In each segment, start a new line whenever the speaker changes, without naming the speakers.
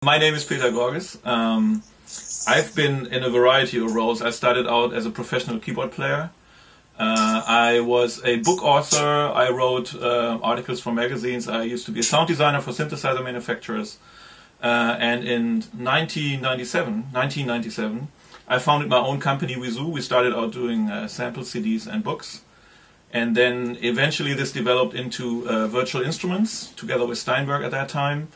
My name is Peter Gorges. I've been in a variety of roles. I started out as a professional keyboard player. I was a book author. I wrote articles for magazines. I used to be a sound designer for synthesizer manufacturers. And in 1997, I founded my own company, Wizoo. We started out doing sample CDs and books. And then eventually this developed into virtual instruments, together with Steinberg at that time.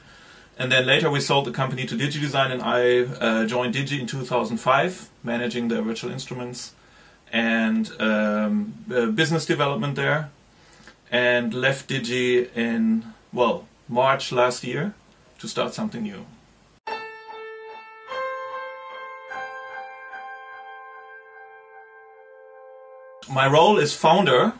And then later we sold the company to DigiDesign, and I joined Digi in 2005, managing their virtual instruments and business development there, and left Digi in, well, March last year to start something new. My role is founder.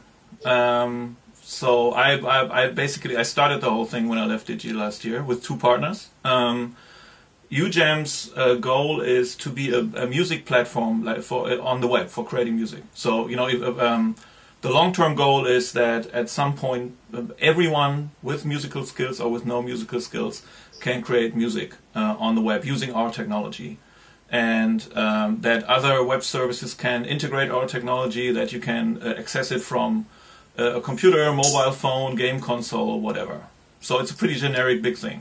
So I basically started the whole thing when I left Digi last year with two partners. UJAM's goal is to be a music platform on the web for creating music. So the long-term goal is that at some point everyone with musical skills or with no musical skills can create music on the web using our technology. And that other web services can integrate our technology, that you can access it from a computer, mobile phone, game console, whatever. So it's a pretty generic big thing.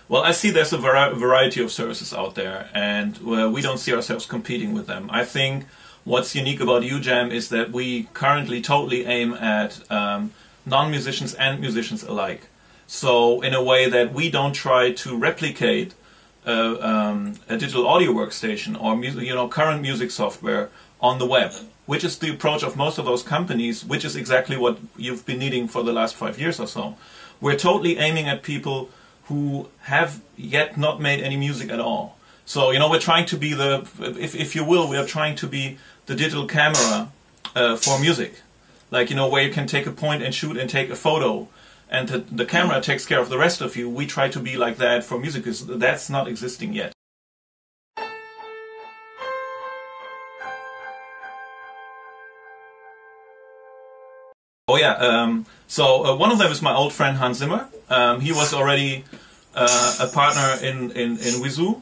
Well, I see there's a variety of services out there, and we don't see ourselves competing with them. I think what's unique about UJAM is that we currently totally aim at non-musicians and musicians alike. So in a way that we don't try to replicate a digital audio workstation or current music software on the web, which is the approach of most of those companies, which is exactly what you've been needing for the last 5 years or so. We're totally aiming at people who have yet not made any music at all. So we're trying to be if you will, we are trying to be the digital camera for music, like where you can take a point and shoot and take a photo, and the camera takes care of the rest of you. We try to be like that for music, because that's not existing yet. Oh yeah, so one of them is my old friend Hans Zimmer. He was already a partner in Wizoo,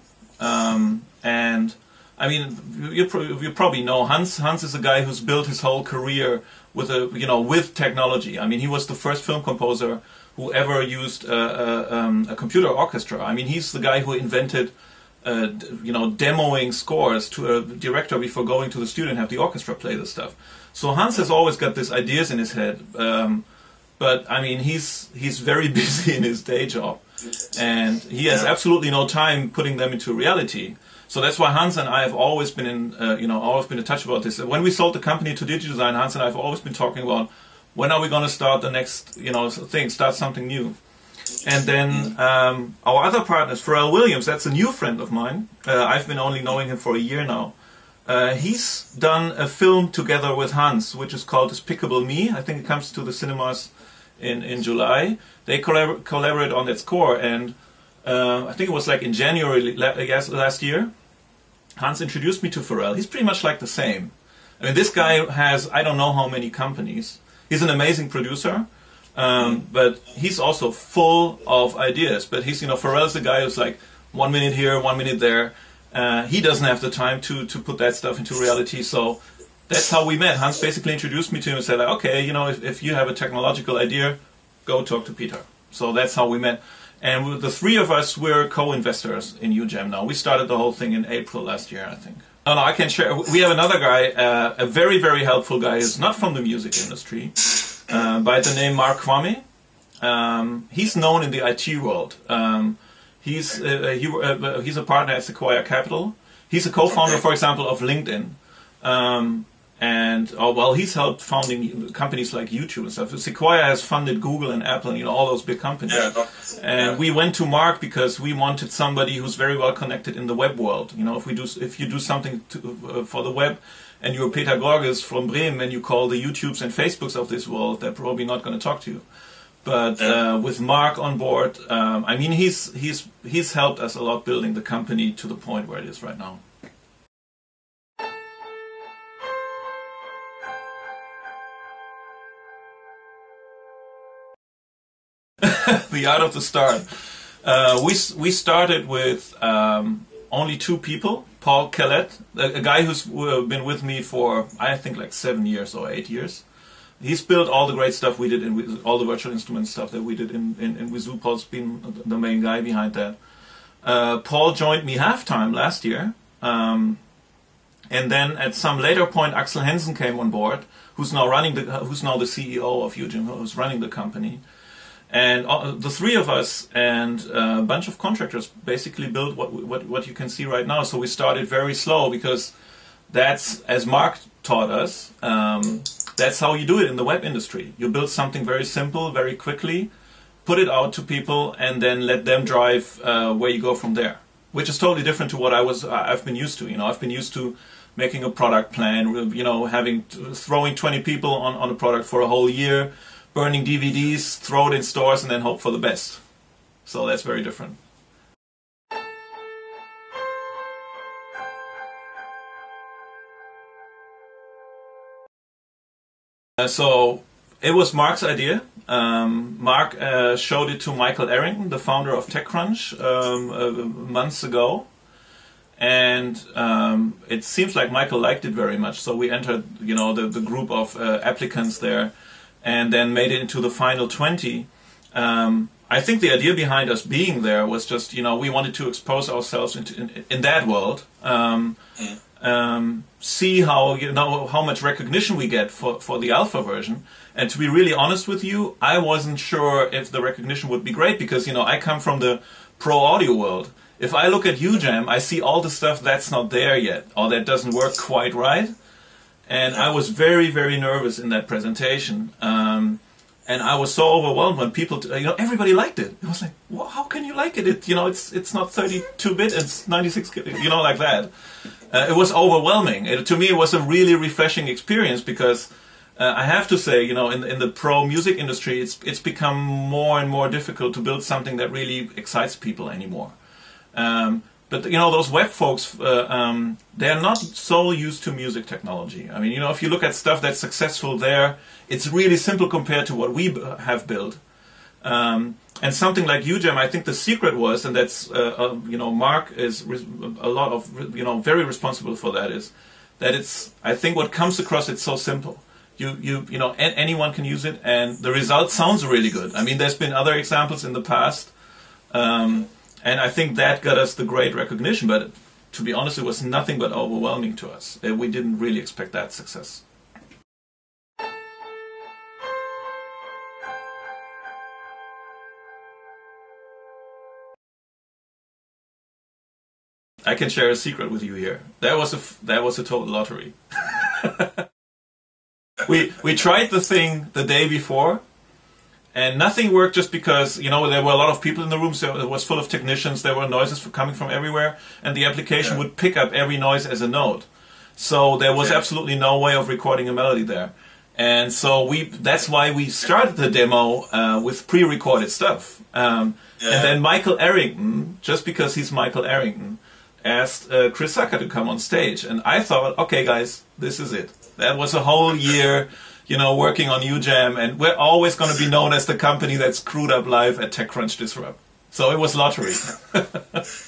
and I mean you probably know Hans. Hans is a guy who's built his whole career with with technology. I mean, he was the first film composer who ever used a computer orchestra. I mean, he's the guy who invented demoing scores to a director before going to the studio and have the orchestra play the stuff. So Hans has always got these ideas in his head, but I mean, he's very busy in his day job, and he has absolutely no time putting them into reality. So that's why Hans and I have always been always been in touch about this. When we sold the company to DigiDesign, Hans and I have always been talking about when are we going to start the next thing, start something new. And then our other partners, Pharrell Williams, that's a new friend of mine. I've been only knowing him for a year now. He's done a film together with Hans, which is called Despicable Me. I think it comes to the cinemas in July. They collaborate on that score, and I think it was like in January last year, Hans introduced me to Pharrell. He's pretty much like the same. I mean, this guy has, I don't know how many companies. He's an amazing producer, but he's also full of ideas. But he's, Pharrell's the guy who's like 1 minute here, 1 minute there. He doesn't have the time to put that stuff into reality. So that's how we met. Hans basically introduced me to him and said, like, okay, if you have a technological idea, go talk to Peter. So that's how we met. And with the three of us, we're co-investors in UJAM now. We started the whole thing in April last year, I think. No, I can share. We have another guy, a very, very helpful guy, who's not from the music industry, by the name Mark Kwame. He's known in the IT world. He's a partner at Sequoia Capital. He's a co-founder, for example, of LinkedIn. He's helped founding companies like YouTube and stuff. Sequoia has funded Google and Apple and all those big companies. And we went to Mark because we wanted somebody who's very well connected in the web world. If you do something for the web, and you're Peter Gorges from Bremen, and you call the YouTubes and Facebooks of this world, they're probably not going to talk to you. But with Mark on board, I mean, he's helped us a lot building the company to the point where it is right now. The art of the start. We started with only 2 people. Paul Kellett, a guy who's been with me for, I think, like 7 years or 8 years. He's built all the great stuff we did in all the virtual instrument stuff that we did in Wizoo. Paul's been the main guy behind that. Paul joined me half-time last year. And then at some later point, Axel Hensen came on board, who's now the CEO of UJAM, who's running the company. And the 3 of us and a bunch of contractors basically built what you can see right now. So we started very slow because that's, as Mark taught us, that's how you do it in the web industry. You build something very simple, very quickly, put it out to people, and then let them drive where you go from there. Which is totally different to what I've been used to. I've been used to making a product plan, throwing 20 people on a product for a whole year, burning DVDs, throw it in stores, and then hope for the best. So that's very different. So it was Mark's idea. Mark showed it to Michael Arrington, the founder of Techcrunch, months ago. And it seems like Michael liked it very much. So we entered, the group of applicants there, and then made it into the final 20. I think the idea behind us being there was just, we wanted to expose ourselves in that world, see how much recognition we get for the alpha version. And to be really honest with you, I wasn't sure if the recognition would be great because, I come from the pro audio world. If I look at UJAM, I see all the stuff that's not there yet, or that doesn't work quite right. And I was very, very nervous in that presentation. And I was so overwhelmed when people, everybody liked it. It was like, well, how can you like it? It's not 32-bit, it's 96, like that. It was overwhelming. To me, it was a really refreshing experience because I have to say, in the pro music industry, it's become more and more difficult to build something that really excites people anymore. But those web folks, they're not so used to music technology. I mean, if you look at stuff that's successful there, it's really simple compared to what we have built. And something like UJAM, I think the secret was, and that's Mark is a lot of very responsible for that, is that I think what comes across, it's so simple. Anyone can use it, and the result sounds really good. I mean, there's been other examples in the past. And I think that got us the great recognition, but to be honest, it was nothing but overwhelming to us. We didn't really expect that success. I can share a secret with you here. That was a total lottery. We tried the thing the day before. And nothing worked just because, there were a lot of people in the room, so it was full of technicians, there were noises coming from everywhere, and the application would pick up every noise as a note. So there was absolutely no way of recording a melody there. And so that's why we started the demo with pre-recorded stuff. And then Michael Arrington, just because he's Michael Arrington, asked Chris Sacca to come on stage. And I thought, okay guys, this is it. That was a whole year working on UJAM, and we're always going to be known as the company that screwed up live at Techcrunch Disrupt. So it was lottery.